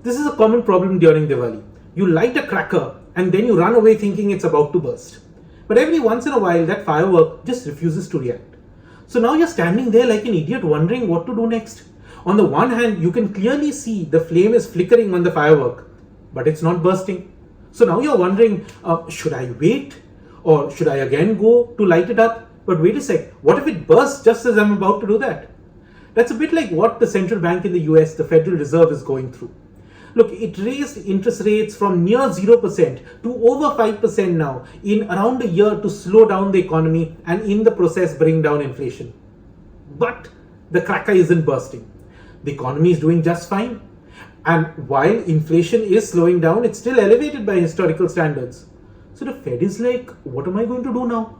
This is a common problem during Diwali. You light a cracker and then you run away thinking it's about to burst. But every once in a while, that firework just refuses to react. So now you're standing there like an idiot wondering what to do next. On the one hand, you can clearly see the flame is flickering on the firework, but it's not bursting. So now you're wondering, should I wait? Or should I again go to light it up? But wait a sec, what if it bursts just as I'm about to do that? That's a bit like what the central bank in the US, the Federal Reserve, is going through. Look, it raised interest rates from near 0% to over 5% now in around a year to slow down the economy and in the process bring down inflation. But the cracker isn't bursting. The economy is doing just fine. And while inflation is slowing down, it's still elevated by historical standards. So the Fed is like, what am I going to do now?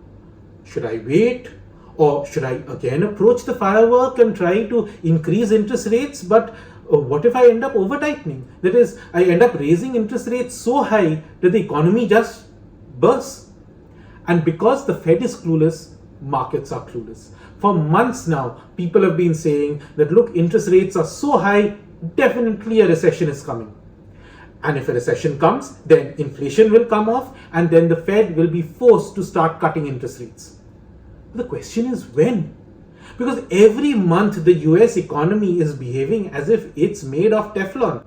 Should I wait? Or should I again approach the firework and try to increase interest rates? But what if I end up over tightening? That is, I end up raising interest rates so high that the economy just bursts. And because the Fed is clueless, markets are clueless. For months now, people have been saying that look, interest rates are so high, definitely a recession is coming. And if a recession comes, then inflation will come off and then the Fed will be forced to start cutting interest rates. The question is when? Because every month the US economy is behaving as if it's made of Teflon.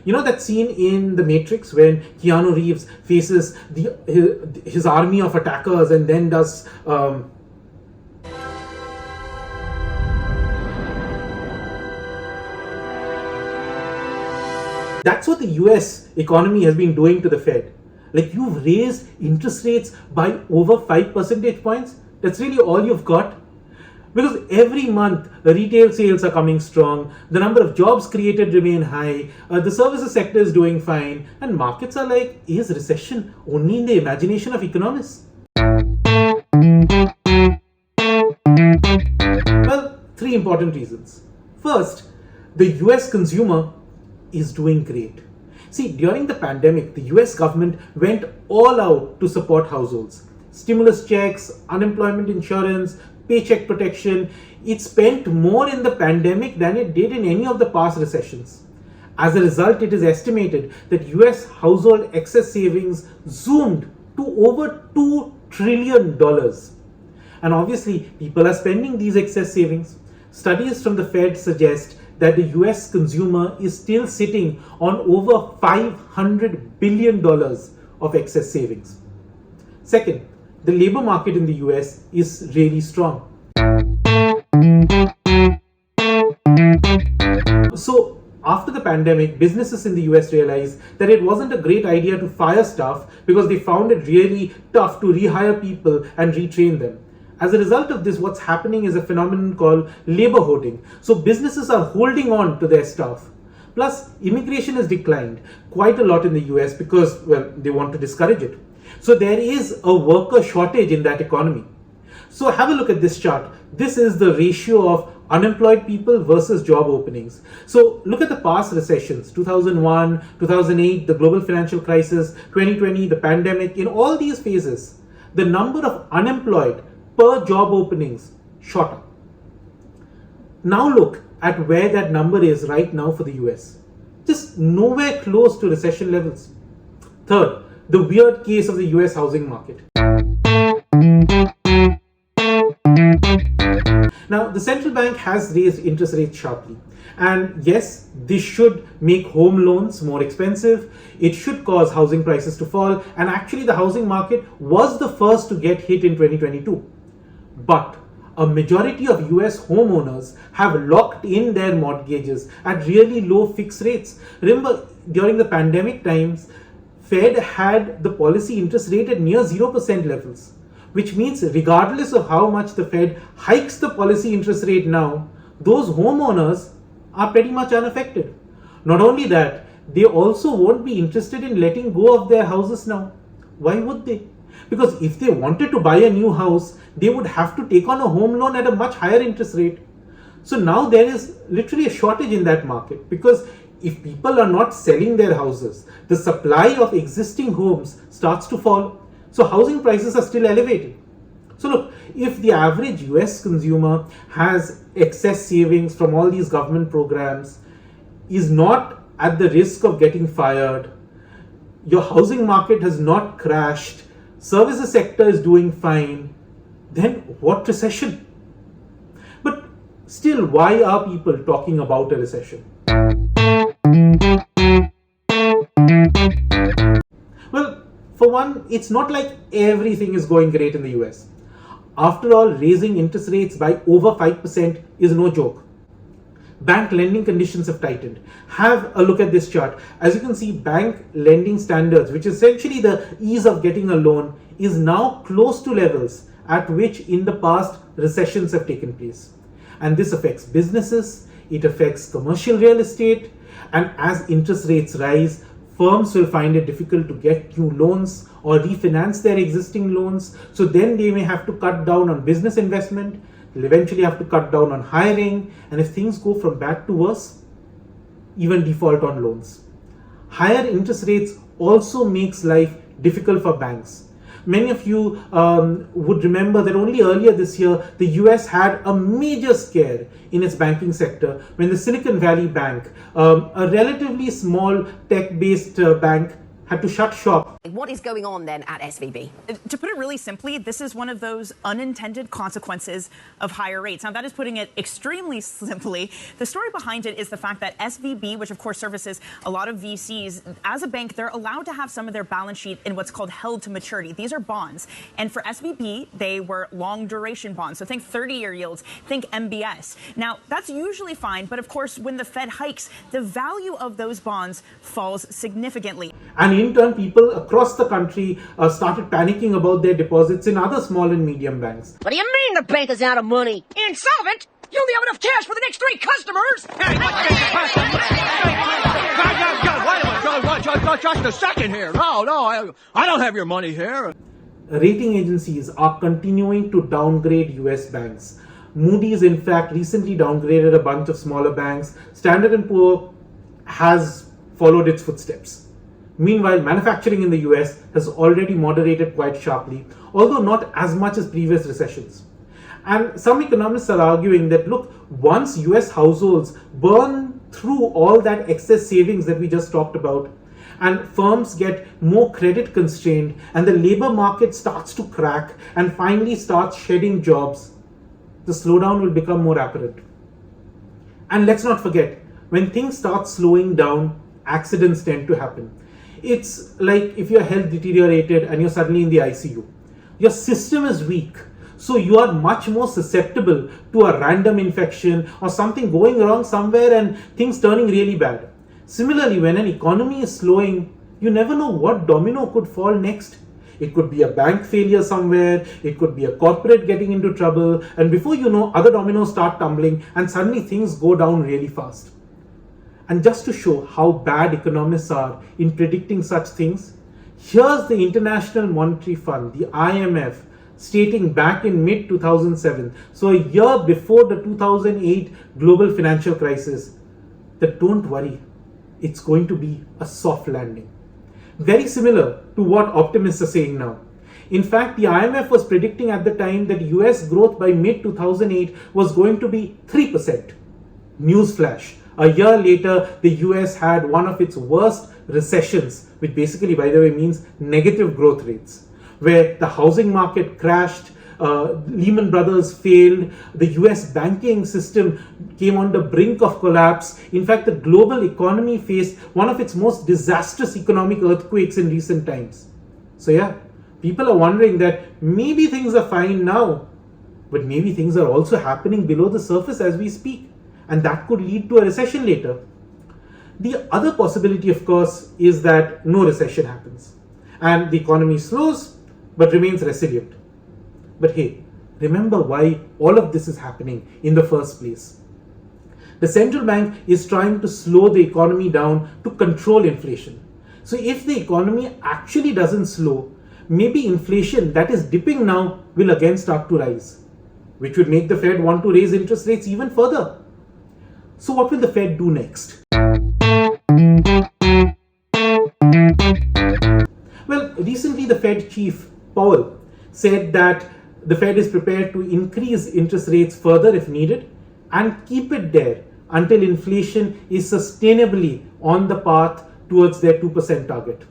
You know that scene in The Matrix when Keanu Reeves faces his army of attackers and then does That's what the US economy has been doing to the Fed. Like, you've raised interest rates by over 5 percentage points. That's really all you've got. Because every month retail sales are coming strong, the number of jobs created remain high, the services sector is doing fine, and markets are like, is recession only in the imagination of economists? Well, 3 important reasons. First, the US consumer is doing great. See, during the pandemic, the US government went all out to support households. Stimulus checks, unemployment insurance, paycheck protection. It spent more in the pandemic than it did in any of the past recessions. As a result, it is estimated that US household excess savings zoomed to over $2 trillion. And obviously, people are spending these excess savings. Studies from the Fed suggest that the US consumer is still sitting on over $500 billion of excess savings. Second, the labor market in the US is really strong. So, after the pandemic, businesses in the US realized that it wasn't a great idea to fire staff because they found it really tough to rehire people and retrain them. As a result of this, what's happening is a phenomenon called labor hoarding. So businesses are holding on to their staff. Plus, immigration has declined quite a lot in the US because, well, they want to discourage it. So there is a worker shortage in that economy. So have a look at this chart. This is the ratio of unemployed people versus job openings. So look at the past recessions, 2001, 2008, the global financial crisis, 2020, the pandemic. In all these phases, the number of unemployed per job openings shot up. Now look at where that number is right now for the US. Just nowhere close to recession levels. Third, the weird case of the US housing market. Now, the central bank has raised interest rates sharply. And yes, this should make home loans more expensive. It should cause housing prices to fall. And actually, the housing market was the first to get hit in 2022. But a majority of US homeowners have locked in their mortgages at really low fixed rates. Remember, during the pandemic times, Fed had the policy interest rate at near 0% levels, which means regardless of how much the Fed hikes the policy interest rate now, those homeowners are pretty much unaffected. Not only that, they also won't be interested in letting go of their houses now. Why would they? Because if they wanted to buy a new house, they would have to take on a home loan at a much higher interest rate. So now there is literally a shortage in that market, because if people are not selling their houses, the supply of existing homes starts to fall. So housing prices are still elevated. So look, if the average US consumer has excess savings from all these government programs, is not at the risk of getting fired, your housing market has not crashed, services sector is doing fine, then what recession? But still, why are people talking about a recession? Well, for one, it's not like everything is going great in the US. After all, raising interest rates by over 5% is no joke. Bank lending conditions have tightened. Have a look at this chart. As you can see, bank lending standards, which is essentially the ease of getting a loan, is now close to levels at which in the past recessions have taken place. And this affects businesses, it affects commercial real estate, and as interest rates rise, firms will find it difficult to get new loans or refinance their existing loans. So then they may have to cut down on business investment. They'll eventually have to cut down on hiring, and if things go from bad to worse, even default on loans. Higher interest rates also makes life difficult for banks. Many of you would remember that only earlier this year, the US had a major scare in its banking sector when the Silicon Valley Bank, a relatively small tech-based bank, had to shut shop. What is going on then at SVB? To put it really simply, this is one of those unintended consequences of higher rates. Now, that is putting it extremely simply. The story behind it is the fact that SVB, which of course services a lot of VCs, as a bank, they're allowed to have some of their balance sheet in what's called held to maturity. These are bonds. And for SVB, they were long duration bonds. So think 30-year yields, think MBS. Now, that's usually fine. But of course, when the Fed hikes, the value of those bonds falls significantly. And in turn, people across the country started panicking about their deposits in other small and medium banks. What do you mean the bank is out of money? Insolvent? You only have enough cash for the next 3 customers! Just a second here. No, I don't have your money here. Rating agencies are continuing to downgrade US banks. Moody's, in fact, recently downgraded a bunch of smaller banks. Standard & Poor has followed its footsteps. Meanwhile, manufacturing in the US has already moderated quite sharply, although not as much as previous recessions. And some economists are arguing that, look, once US households burn through all that excess savings that we just talked about, and firms get more credit constrained, and the labor market starts to crack and finally starts shedding jobs, the slowdown will become more apparent. And let's not forget, when things start slowing down, accidents tend to happen. It's like if your health deteriorated and you're suddenly in the ICU. Your system is weak, so you are much more susceptible to a random infection or something going wrong somewhere and things turning really bad. Similarly, when an economy is slowing, you never know what domino could fall next. It could be a bank failure somewhere, it could be a corporate getting into trouble, and before you know, other dominoes start tumbling and suddenly things go down really fast. And just to show how bad economists are in predicting such things, here's the International Monetary Fund, the IMF, stating back in mid-2007, so a year before the 2008 global financial crisis, that don't worry, it's going to be a soft landing. Very similar to what optimists are saying now. In fact, the IMF was predicting at the time that US growth by mid-2008 was going to be 3%. Newsflash. A year later, the US had one of its worst recessions, which basically, by the way, means negative growth rates, where the housing market crashed, Lehman Brothers failed, the US banking system came on the brink of collapse. In fact, the global economy faced one of its most disastrous economic earthquakes in recent times. So yeah, people are wondering that maybe things are fine now, but maybe things are also happening below the surface as we speak. And that could lead to a recession later. The other possibility, of course, is that no recession happens and the economy slows but remains resilient. But hey, remember why all of this is happening in the first place. The central bank is trying to slow the economy down to control inflation. So if the economy actually doesn't slow, maybe inflation that is dipping now will again start to rise, which would make the Fed want to raise interest rates even further. So what will the Fed do next? Well, recently the Fed chief, Powell, said that the Fed is prepared to increase interest rates further if needed and keep it there until inflation is sustainably on the path towards their 2% target.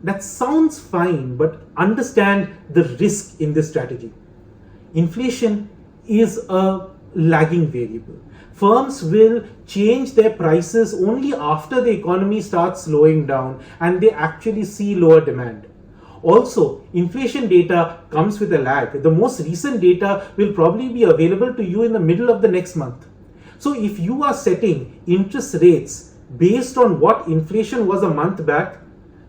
That sounds fine, but understand the risk in this strategy. Inflation is a lagging variable. Firms will change their prices only after the economy starts slowing down and they actually see lower demand. Also, inflation data comes with a lag. The most recent data will probably be available to you in the middle of the next month. So if you are setting interest rates based on what inflation was a month back,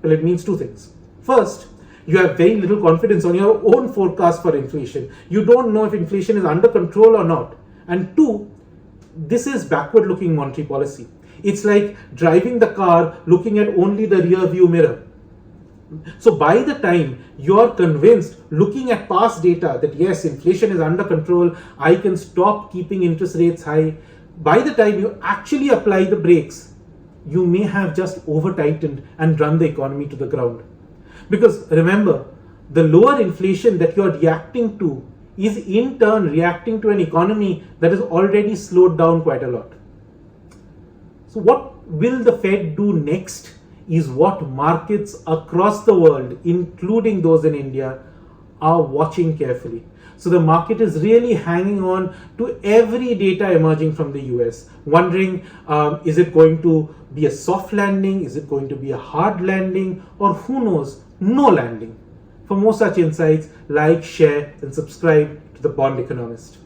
well, it means two things. First, you have very little confidence on your own forecast for inflation. You don't know if inflation is under control or not. And two, this is backward looking monetary policy. It's like driving the car looking at only the rear view mirror. So by the time you're convinced, looking at past data, that yes, inflation is under control, I can stop keeping interest rates high, by the time you actually apply the brakes, you may have just over tightened and run the economy to the ground. Because remember, the lower inflation that you're reacting to is in turn reacting to an economy that is already slowed down quite a lot. So what will the Fed do next is what markets across the world, including those in India, are watching carefully. So the market is really hanging on to every data emerging from the US, wondering, is it going to be a soft landing? Is it going to be a hard landing? Or who knows, no landing. For more such insights, like, share, and subscribe to the Bond Economist.